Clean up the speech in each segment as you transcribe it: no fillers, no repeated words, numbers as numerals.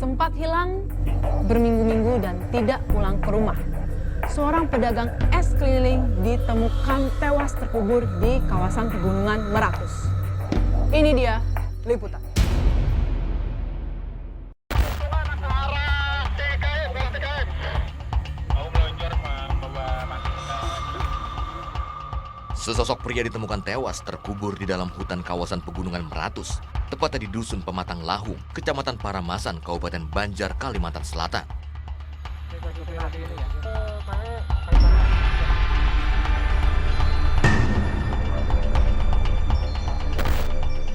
sempat hilang berminggu-minggu dan tidak pulang ke rumah. Seorang pedagang es keliling ditemukan tewas terkubur di kawasan Pegunungan Meratus. Ini dia liputan. Sesosok pria ditemukan tewas terkubur di dalam hutan kawasan Pegunungan Meratus, tepatnya di Dusun Pematang Lahung, Kecamatan Paramasan, Kabupaten Banjar, Kalimantan Selatan.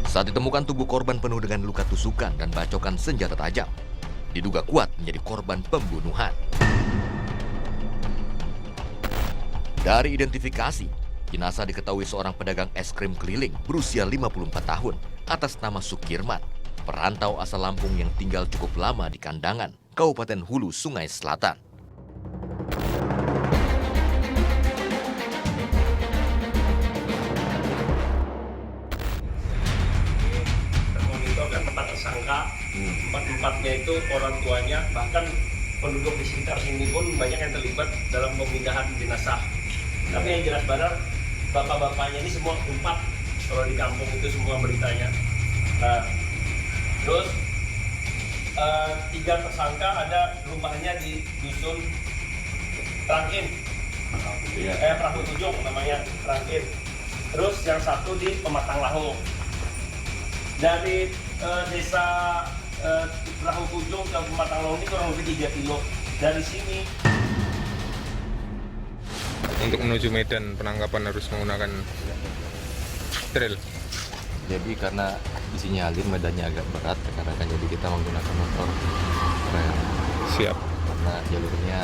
Saat ditemukan tubuh korban penuh dengan luka tusukan dan bacokan senjata tajam, diduga kuat menjadi korban pembunuhan. Dari identifikasi, jenazah diketahui seorang pedagang es krim keliling berusia 54 tahun atas nama Sukirman, perantau asal Lampung yang tinggal cukup lama di Kandangan, Kabupaten Hulu Sungai Selatan. Memonitorkan 4 tersangka, 4-4-nya itu orang tuanya, bahkan penduduk di sekitar sini pun banyak yang terlibat dalam pemindahan jenazah. Tapi yang jelas benar, bapak-bapaknya ini semua 4, kalau di kampung itu semua beritanya. Nah, terus 3 tersangka ada rumahnya di Dusun Rangkin, Perahu Tujung namanya, Rangkin. Terus yang satu di Pematang Lahung. Dari desa Perahu Tujung ke Pematang Lahung ini kurang lebih 3 kilo. Dari sini untuk menuju Medan penangkapan harus menggunakan trail. Jadi karena disinyalir medannya agak berat, rekan-rekan, jadi kita menggunakan motor trail. Siap. Karena jalurnya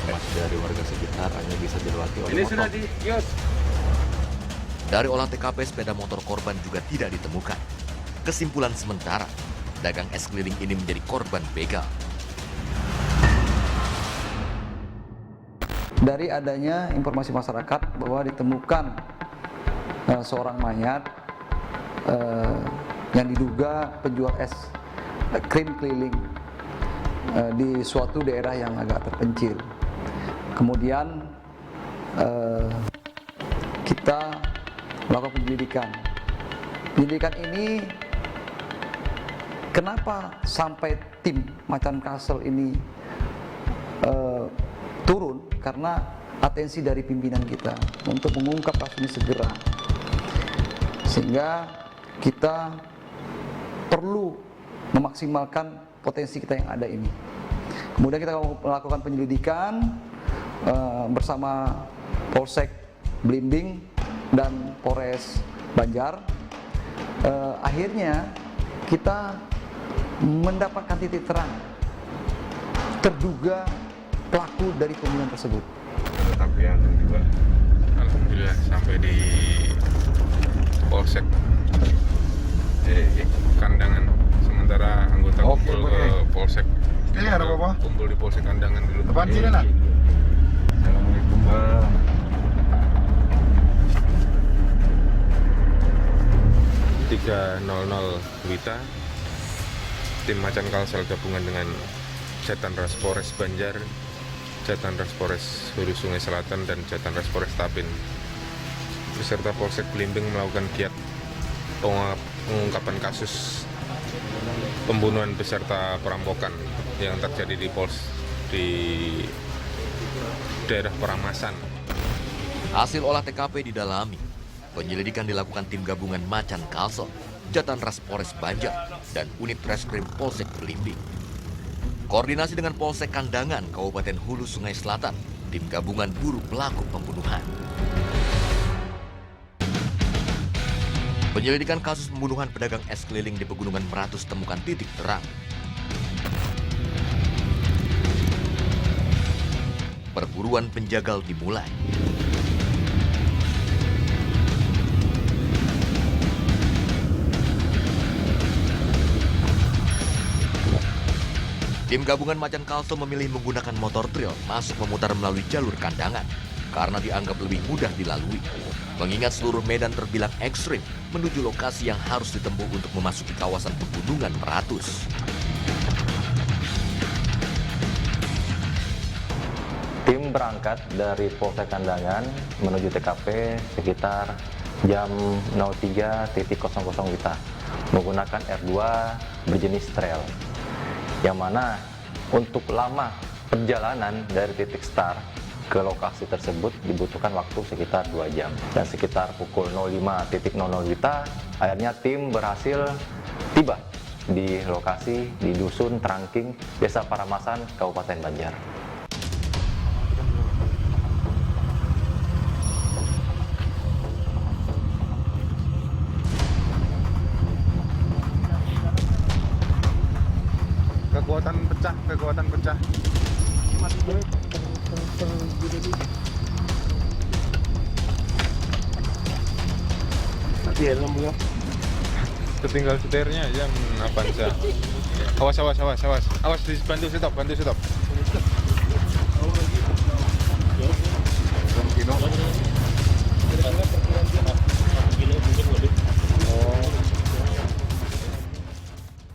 masih dari warga sekitar hanya bisa dilewati oleh ini motor. sudah di Yos. Dari olah TKP, sepeda motor korban juga tidak ditemukan. Kesimpulan sementara, dagang es keliling ini menjadi korban begal. Dari adanya informasi masyarakat bahwa ditemukan seorang mayat yang diduga penjual es krim keliling di suatu daerah yang agak terpencil. Kemudian kita melakukan penyelidikan. Penyelidikan ini kenapa sampai tim Macan Kasel ini turun, karena atensi dari pimpinan kita untuk mengungkap kasus ini segera, sehingga kita perlu memaksimalkan potensi kita yang ada ini. Kemudian kita melakukan penyelidikan bersama Polsek Blimbing dan Polres Banjar. Akhirnya kita mendapatkan titik terang terduga pelaku dari pembunuhan tersebut. Tapi yang juga alhamdulillah sampai di Polsek Kandangan. Sementara anggota kumpul ke Polsek. Iya, ada apa-apa? Kumpul di Polsek Kandangan dulu. Depan sini nak. Assalamualaikum Bang. Wita, tim Macan Kalsel gabungan dengan Jatanras Polres Banjar, Jatanras Polres Hulu Sungai Selatan, dan Jatanras Polres Tapin beserta Polsek Blimbing melakukan giat pengungkapan kasus pembunuhan beserta perampokan yang terjadi di daerah Paramasan. Hasil olah TKP didalami. Penyelidikan dilakukan tim gabungan Macan Kalsel, Jatanras Polres Banjar, dan unit Reskrim Polsek Blimbing. Koordinasi dengan Polsek Kandangan, Kabupaten Hulu Sungai Selatan, tim gabungan buru pelaku pembunuhan. Penyelidikan kasus pembunuhan pedagang es keliling di Pegunungan Meratus temukan titik terang. Perburuan penjagal dimulai. Tim gabungan Macan Kalsel memilih menggunakan motor trail masuk memutar melalui jalur Kandangan karena dianggap lebih mudah dilalui. Mengingat seluruh medan terbilang ekstrim menuju lokasi yang harus ditempuh untuk memasuki kawasan Pegunungan Meratus. Tim berangkat dari Polsek Kandangan menuju TKP sekitar jam 03.00 WITA menggunakan R2 berjenis trail, yang mana untuk lama perjalanan dari titik start ke lokasi tersebut dibutuhkan waktu sekitar 2 jam. Dan sekitar pukul 05.00 WITA, akhirnya tim berhasil tiba di lokasi di Dusun Trangking, Desa Paramasan, Kabupaten Banjar. Kekuatan pecah. Mati helm belum? Ketinggal setirnya jam 8 sah. Awas, bantu stop.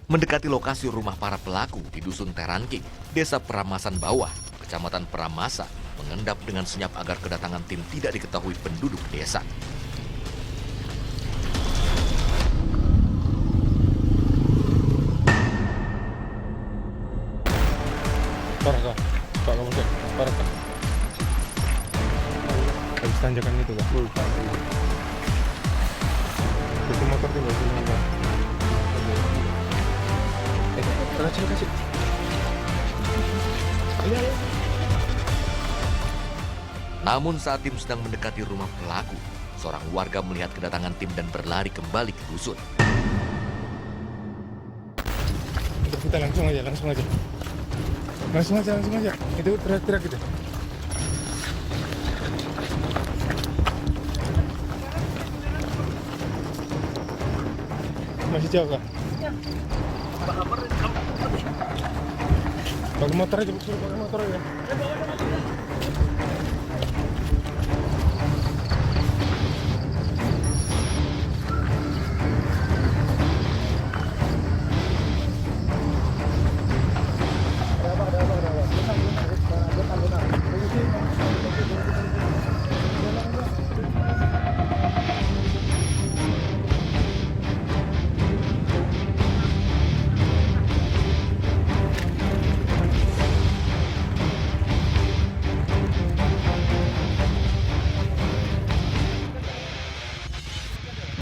Mendekati lokasi rumah para pelaku di Dusun Terangking, Desa Peramasan Bawah, Kecamatan Peramasa, mengendap dengan senyap agar kedatangan tim tidak diketahui penduduk desa. Parah, Pak kamu cek. Parah. Habis tanjakan itu, Pak. Itu motor tinggal sini, Pak. Kasih. Namun saat tim sedang mendekati rumah pelaku, seorang warga melihat kedatangan tim dan berlari kembali ke dusun. Untuk kita langsung aja. Itu teriak-teriak gitu. Masih jauh, Kak? Pakai motor aja, pakai motor aja.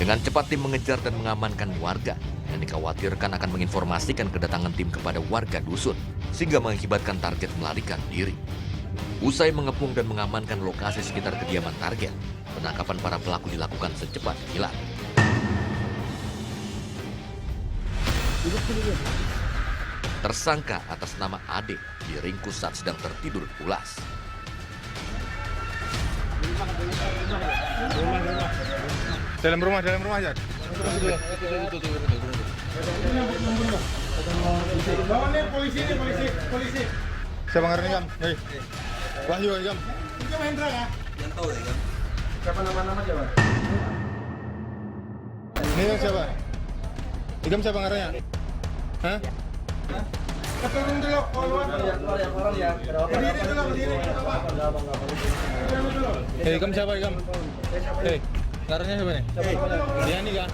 Dengan cepat tim mengejar dan mengamankan warga yang dikhawatirkan akan menginformasikan kedatangan tim kepada warga dusun sehingga mengakibatkan target melarikan diri. Usai mengepung dan mengamankan lokasi sekitar kediaman target, penangkapan para pelaku dilakukan secepat kilat. Tersangka atas nama Ade diringkus saat sedang tertidur pulas. Dalam rumah aja. Polisi. Siapa ngarang Gam? Hei. Wahyu Gam. Itu Hendra ya? Yang tahu ya Gam. Siapa nama-nama siapa? Ini siapa? Igam siapa ngarangnya? Hah? Turun dulu, keluar ya. Berdiri dulu. Hei, Igam siapa Igam? Hei. Ngarangnya siapa nih? Dia nih kan?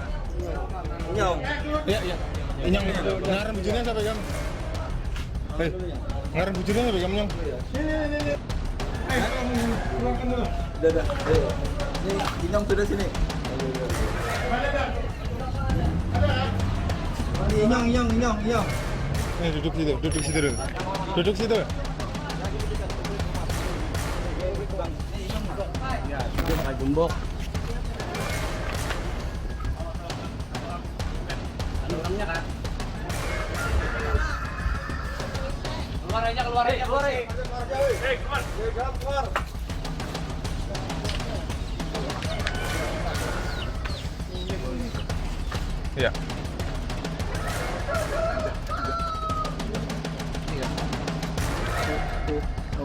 Inyong. Iya. Inyong. Ngarang bujurnya siapa Gam? Hei, ngarang bujurnya siapa Gam Nyong? Sini. Keluarkan dulu. Udah. Ini Inyong sudah sini. Inyong. Nih duduk situ. Gembok. Keluar aja. Keluar. Iya.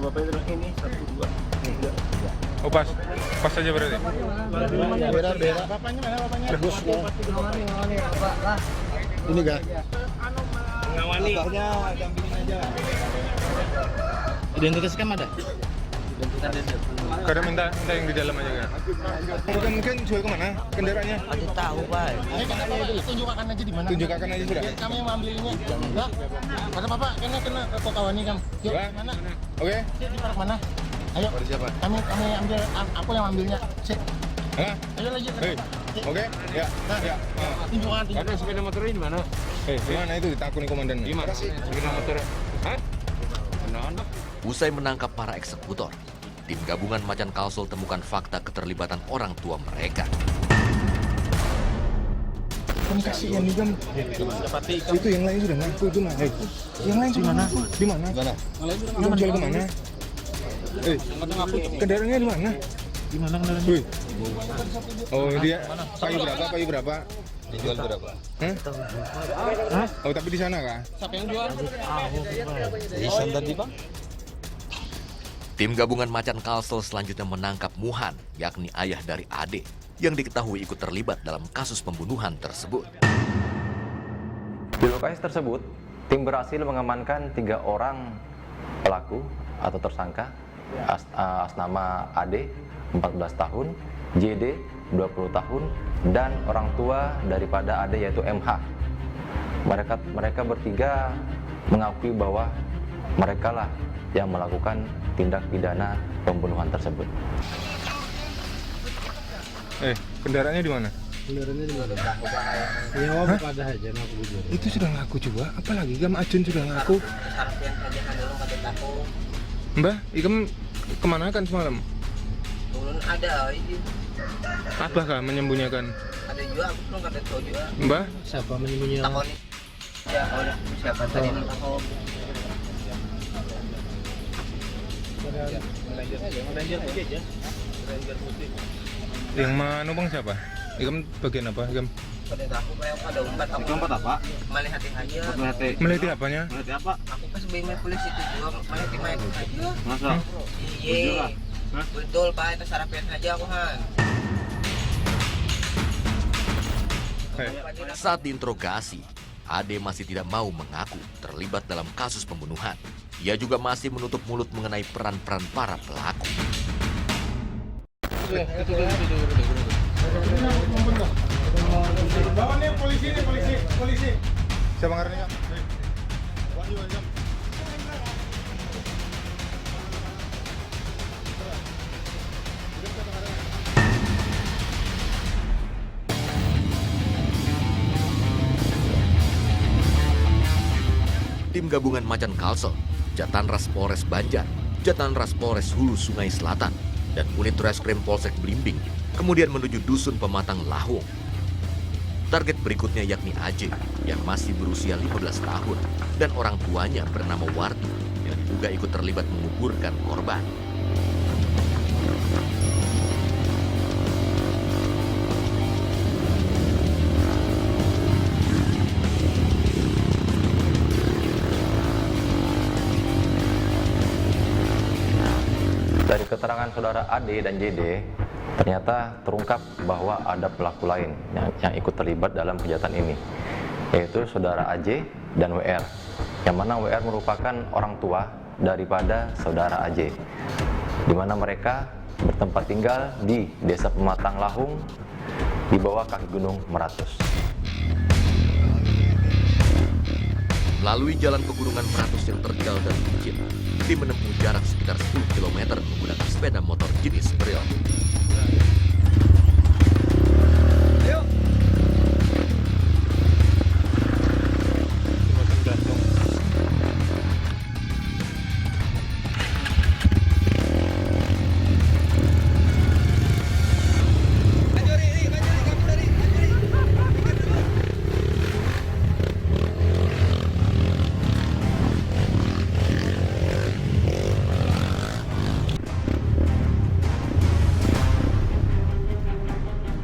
Bapak ini 1, 2, 3. Oh pas aja berarti. Beda. Bapaknya mana bapaknya? Ini gak? Ngawani. Bapaknya dampingin aja. Identitasnya ada? Kadang minta yang di dalam aja kan. Mungkin jual kemana kendaraannya? Ada tahu pak. Ini kenapa itu? Tunjukkan aja di mana. Tunjukkan aja sudah. Biar kami yang mengambilnya. Enggak. Kata Bapak, kena ke kawan ini, Kam. Yuk, Ya. mana? Oke. Di park mana? Ayo. Pada siapa? Kami ambil, aku yang ambilnya. Sip. Hah? Ayo lagi. Hei. Oke. Ya. Ya. Tunjukkan. Ada sepeda motor ini mana? Gimana itu ditakuni komandan? Gimana? Sepeda motor. Hah? Mana? Usai menangkap para eksekutor, tim gabungan Macan Kalsel temukan fakta keterlibatan orang tua mereka. Kan kasihan nih Gam. Itu yang lain sudah ngaku itu mah. Yang lain sudah ngaku. Di mana? Gam jual kemana? Kendaraannya di mana? Di mana kendaraannya? Oh dia payu berapa? Dijual berapa? Hah? Oh tapi di sana kah? Siapa yang jual? Isan tadi bang. Tim gabungan Macan Kalsel selanjutnya menangkap Muhan, yakni ayah dari Ade, yang diketahui ikut terlibat dalam kasus pembunuhan tersebut. Di lokasi tersebut, tim berhasil mengamankan 3 orang pelaku atau tersangka atas nama Ade, 14 tahun, JD, 20 tahun, dan orang tua daripada Ade yaitu MH. Mereka bertiga mengakui bahwa mereka lah yang melakukan tindak pidana pembunuhan tersebut. Kendaraannya di mana? Kendaraannya di mana? Nyawa Bapak ada aja ngaku bujur. Itu sudah ngaku juga, apalagi Gam Ajun sudah ngaku. Sarpian saja kan dulu kata aku. Mbah, Ikam kemana kan semalam? Turun ada ini. Apakah menyembunyikan? Ada juga aku belum kata tahu juga. Mbah, Siapa menyembunyikan? Takon. Ya kalau siapa tadi takon. yang mana bang siapa? Ikam bagian apa? Ikam Pada aku kayak ada umpat aku. Tempat apa? Melihat aja. Melihat meliti apanya? Melihat apa? Aku pas sebagai polisi itu juga melihat aja. Masa? Iya. Betul Pak, itu sarpian saja aku Han. Saat diinterogasi, Ade masih tidak mau mengaku terlibat dalam kasus pembunuhan. Ia juga masih menutup mulut mengenai peran-peran para pelaku. Bawa nih polisi. Siapa ngarannya? Wahyu. Tim gabungan Macan Kalsel, Jatanras Polres Banjar, Jatanras Polres Hulu Sungai Selatan, dan unit Reskrim Polsek Blimbing kemudian menuju Dusun Pematang Lahung. Target berikutnya yakni Aj yang masih berusia 15 tahun dan orang tuanya bernama Wardi yang diduga ikut terlibat menguburkan korban. Dari keterangan saudara Ade dan JD, ternyata terungkap bahwa ada pelaku lain yang ikut terlibat dalam kejahatan ini, yaitu saudara AJ dan WR, yang mana WR merupakan orang tua daripada saudara AJ, di mana mereka bertempat tinggal di Desa Pematang Lahung di bawah kaki Gunung Meratus. Melalui jalan pegunungan Meratus yang terjal dan licin, tim menempuh jarak sekitar 10 km menggunakan sepeda motor jenis Bril.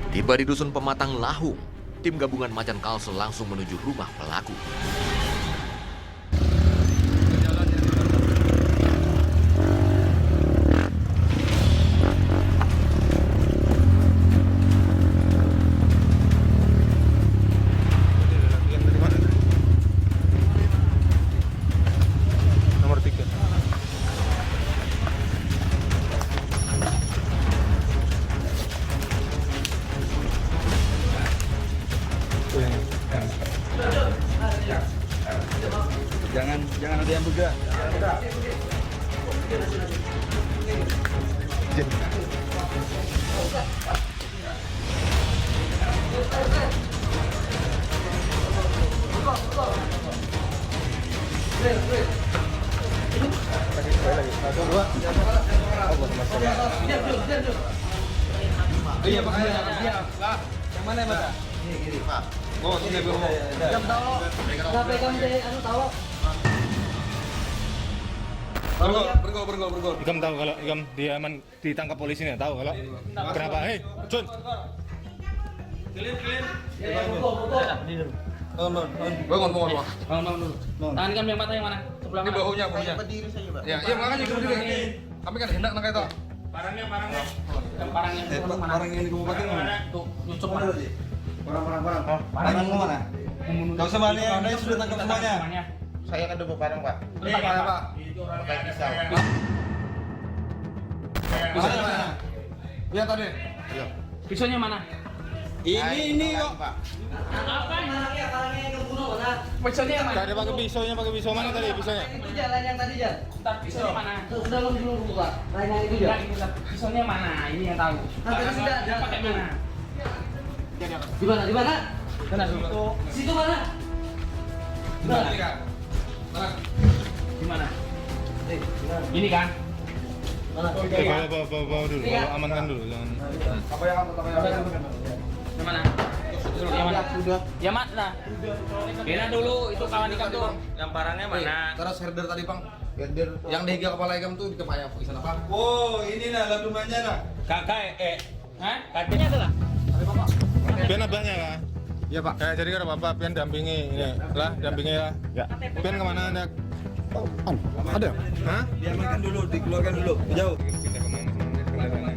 Tiba di Dusun Pematang Lahung, tim gabungan Macan Kalsel langsung menuju rumah pelaku. Nomor 3. Jangan ada yang bergerak. Iya Pak. Yang mana Mas? Ini Pak. Oh, sini Bu. Jam tahu. Enggak pegang deh, tahu. Bergol. Ikam tahu kalau Ikam dia aman ditangkap polisi nih, tahu kalau kenapa? Hei, Jun. Bangun. Bangun. Tangan kan yang mata yang mana? Sebelah Ini mana? bahunya. Berdiri saja, Pak. Ya, makanya berdiri. Kami kan hendak nak itu. Barangnya. Yang barang yang sebelah mana? Barang yang di kabupaten mana? Tuh, nyucuk mana? Barang. Barang mana? Kau semuanya, Anda sudah tangkap semuanya. Saya kan dulu bareng, Pak. Mana Pak? Pakai pisau. Mana? Iya tadi. Pisaunya mana? Ini kok. Pak. Pisaunya yang mana? Tadi pakai pisau mana tadi pisaunya? Bentar, pisaunya mana? Sudah dulu Pak. Lain itu Ya, pisaunya mana? Ini yang tahu. Dia pakai mana? Di mana? Sana dulu. Situ mana? Di mana? Ini kan? Bawa dulu, amankan dulu, jangan. Yang mana? Yang mana? Yang mana? Bina dulu, itu kawan ikan tuh. Yang barangnya mana? Terus herder tadi Bang. Yang dihiga kepala ikan tuh di kepala di sana Pak. Oh, ini nah ladumannya nah. Kakak, hah? Kakaknya adalah? Pian abahnya lah. Iya Pak. Jadi kalau bapak pian dampingi ini lah, dampingi lah. Ya. Pian kemana anda? Ada. Hah? Diamankan dulu, dikeluarkan dulu. Jauh. Pindah kemana?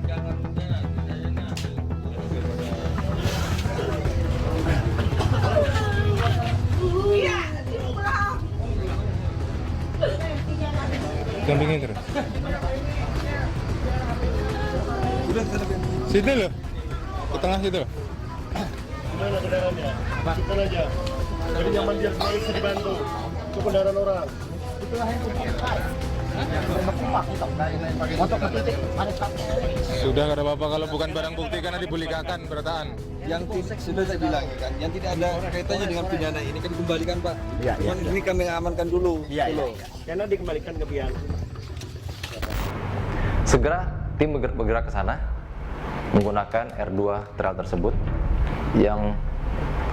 Dampingi terus. Sudah. Situ loh. Ke tengah situ. Gimana kendaraannya? Masukkan aja. Jadi nyaman dia sendiri bisa dibantu. Itu kendaraan orang. Sudah kada apa-apa kalau bukan barang bukti karena dibulikakan berataan. Yang tidak sudah saya bilang kan, yang tidak ada kaitannya dengan pidana ini kan dikembalikan Pak. Iya. Ini kami amankan dulu. Iya. Karena dikembalikan ke pihak. Segera tim bergerak ke sana menggunakan R2 trail tersebut yang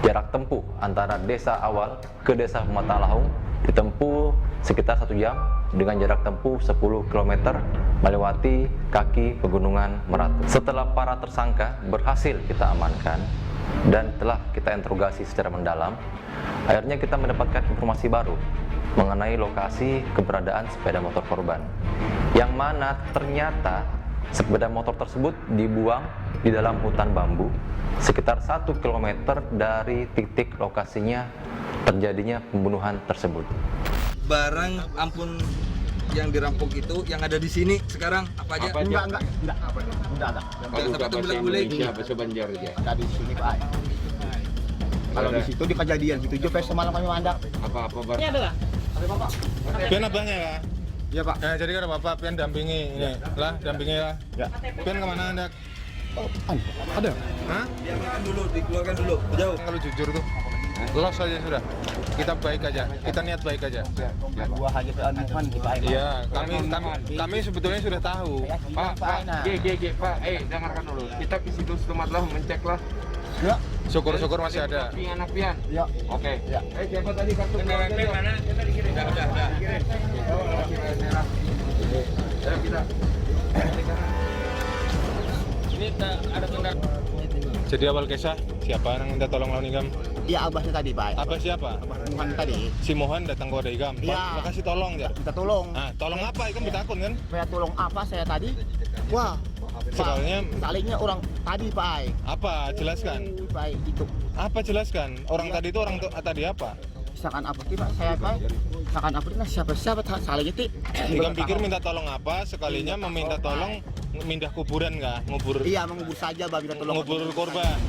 jarak tempuh antara desa awal ke desa Matalahung ditempuh sekitar 1 jam dengan jarak tempuh 10 km melewati kaki pegunungan Meratus. Setelah para tersangka berhasil kita amankan dan telah kita interogasi secara mendalam, akhirnya kita mendapatkan informasi baru mengenai lokasi keberadaan sepeda motor korban, yang mana ternyata sepeda motor tersebut dibuang di dalam hutan bambu sekitar 1 km dari titik lokasinya terjadinya pembunuhan tersebut. Barang ampun yang dirampok itu yang ada di sini sekarang apa aja? Enggak ada. Sampai bilang boleh. Bahasa Banjar aja. Tadi di sini Pak. Kalau di situ di kejadian situ juga semalam kami mandang. Apa Ini adalah? Pian abahnya lah. Iya Pak. Jadi kalau bapak pian dampingi ini lah, dampingi lah. Ya. Pian kemana anda? Ada. Hah? Diamankan dulu, dikeluarkan dulu. Jauh. Kalau jujur tuh, los aja sudah. Kita baik aja, kita niat baik aja. Gua hanya Muhammad di Pak. Iya, kami sebetulnya sudah tahu. Pak, Pak, dengarkan dulu. Kita ke situ setelah mencek lah. Ya. Syukur-syukur masih ada. Anak pian. Ya. Oke. Ya. Siapa tadi kartu keluarga mana? Kita dikirim. Udah. Kita. Ini ada benar. Jadi awal kisah, siapa yang minta tolong lawan Igam? Iya abahnya tadi Pak. Apa siapa? Muhammad tadi. Si Mohan datang ke Wadah Igam. Iya. Mau kasih tolong ya? Minta tolong. Nah, tolong apa? Igam ditakun kan? Saya tolong apa saya tadi? Wah. Sekalinya Salingnya orang tadi Pak. apa? Jelaskan. Pak itu. Apa jelaskan? Orang tadi itu tadi apa? Misalkan apa sih Pak? Saya Pak. Misalkan apa nah siapa salingnya ti? Igam pikir minta tolong apa? Sekalinya meminta tolong mindah kuburan nggak? Ngubur. Iya mengubur saja Pak minta tolong. Ngubur korban.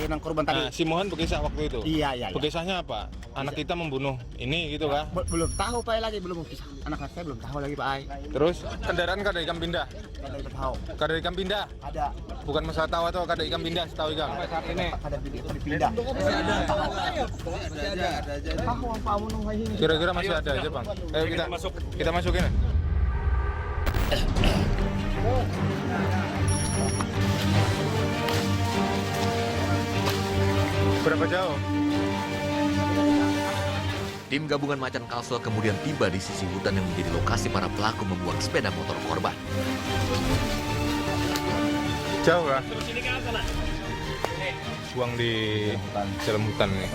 yang korban tadi. Nah, si Mohan berkisah waktu itu. Iya. Berkisahnya apa? Anak kita membunuh ini gitu kah? Belum tahu Pak lagi, belum kisah. Anak saya belum tahu lagi Pak. Terus kendaraan kada ikam pindah? Kada tahu. Kada ikam pindah? Ada. Bukan masalah tahu atau kada ikam pindah, setahu ikam. Saat ini ada itu dipindah. Ada aja. Kira-kira masih ada aja, Bang. Ayo kita masukin. Berapa jauh? Tim gabungan Macan Kalsel kemudian tiba di sisi hutan yang menjadi lokasi para pelaku membuang sepeda motor korban. Jauh kah? Terus ini ke sana. Buang di dalam hutan nih.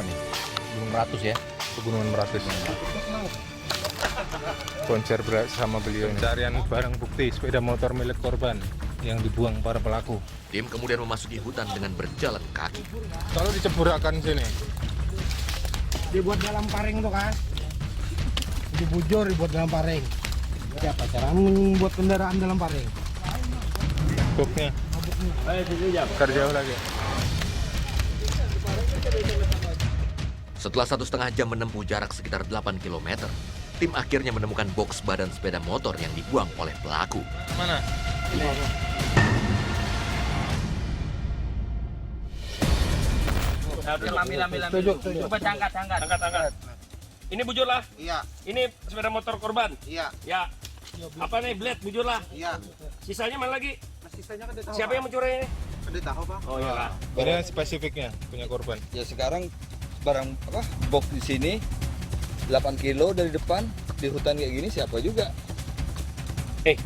Gunung Meratus ya. Pegunungan Meratus. Konser bersama beliau. Pencarian barang bukti sepeda motor milik korban yang dibuang para pelaku. Tim kemudian memasuki hutan dengan berjalan kaki. Kalau diceburakan sini. Dibuat dalam paring tuh kan. Dibujur dibuat dalam paring. Siapa cara membuat kendaraan dalam paring? Boxnya. Bakar jauh lagi. Setelah 1,5 jam menempuh jarak sekitar 8 km, tim akhirnya menemukan box badan sepeda motor yang dibuang oleh pelaku. Mana? Ambil. Coba cangkat. Angkat. Ini bujurlah. Iya. Ini sepeda motor korban. Iya. Ya. Apa nih, blade bujurlah. Iya. Sisanya mana lagi? Sisanya kan tahu. Siapa yang mencuri ini? Kan tahu Pak. Oh iya lah. Ini spesifiknya punya korban. Ya sekarang barang box di sini 8 kilo dari depan di hutan kayak gini siapa juga?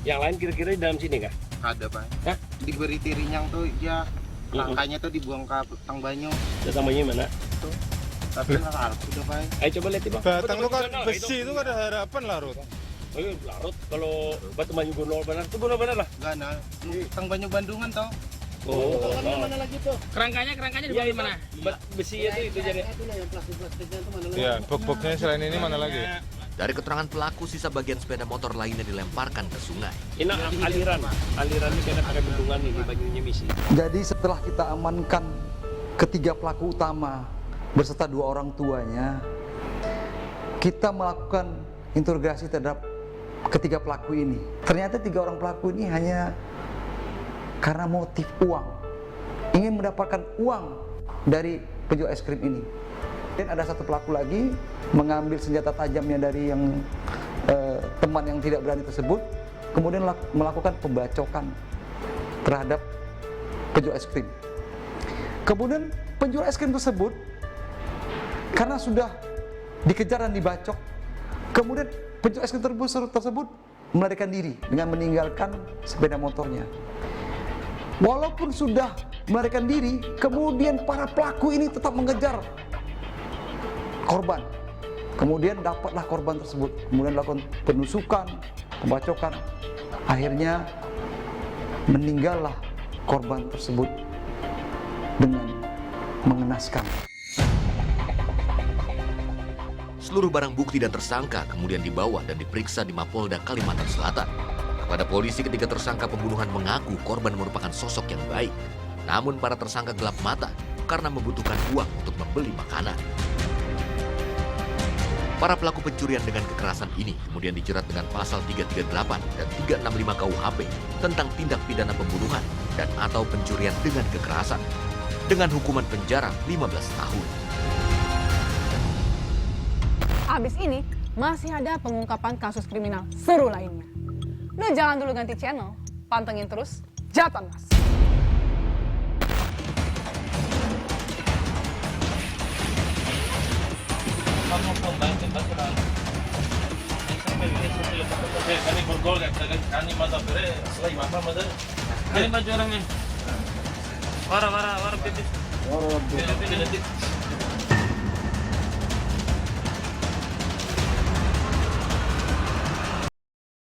Yang lain kira-kira di dalam sini kah? Ada Pak. Hah? Diberi tirinyang tuh ya. Rangkanya tuh dibuang ke Tang Banyu. Namanya mana? Tapi nggak harus udah Pak. Ayo coba lihat Bang. Batang lu kan besi itu kan ada harapan larut. Oh iya, larut kalau batu banyu gunung benar itu gunung benar lah. Gana. Tang Banyu Bandungan tau. Oh, Mana lagi tuh? Kerangkanya di mana? Besi itu jadi. Ya, box-boxnya selain ini mana lagi? Dari keterangan pelaku, sisa bagian sepeda motor lainnya dilemparkan ke sungai. Ini aliran ini kena pakai bendungan ini banyunya misi. Jadi setelah kita amankan ketiga pelaku utama beserta 2 orang tuanya, kita melakukan interogasi terhadap ketiga pelaku ini. Ternyata 3 orang pelaku ini hanya karena motif uang, ingin mendapatkan uang dari penjual es krim ini. Dan ada 1 pelaku lagi mengambil senjata tajamnya dari yang teman yang tidak berani tersebut, kemudian melakukan pembacokan terhadap penjual es krim. Kemudian penjual es krim tersebut karena sudah dikejar dan dibacok, kemudian penjual es krim tersebut melarikan diri dengan meninggalkan sepeda motornya. Walaupun sudah melarikan diri, kemudian para pelaku ini tetap mengejar korban. Kemudian dapatlah korban tersebut, kemudian lakukan penusukan, pembacokan. Akhirnya meninggallah korban tersebut dengan mengenaskan. Seluruh barang bukti dan tersangka kemudian dibawa dan diperiksa di Mapolda Kalimantan Selatan. Kepada polisi, ketiga tersangka pembunuhan mengaku korban merupakan sosok yang baik. Namun para tersangka gelap mata karena membutuhkan uang untuk membeli makanan. Para pelaku pencurian dengan kekerasan ini kemudian dijerat dengan pasal 338 dan 365 KUHP tentang tindak pidana pembunuhan dan atau pencurian dengan kekerasan dengan hukuman penjara 15 tahun. Abis ini masih ada pengungkapan kasus kriminal seru lainnya. Lu jangan dulu ganti channel, pantengin terus Jatan Mas. Kami bergol kan, kami mata bere, selain apa mata? Kami baju orangnya. Warah, pipit. Warah, pipit.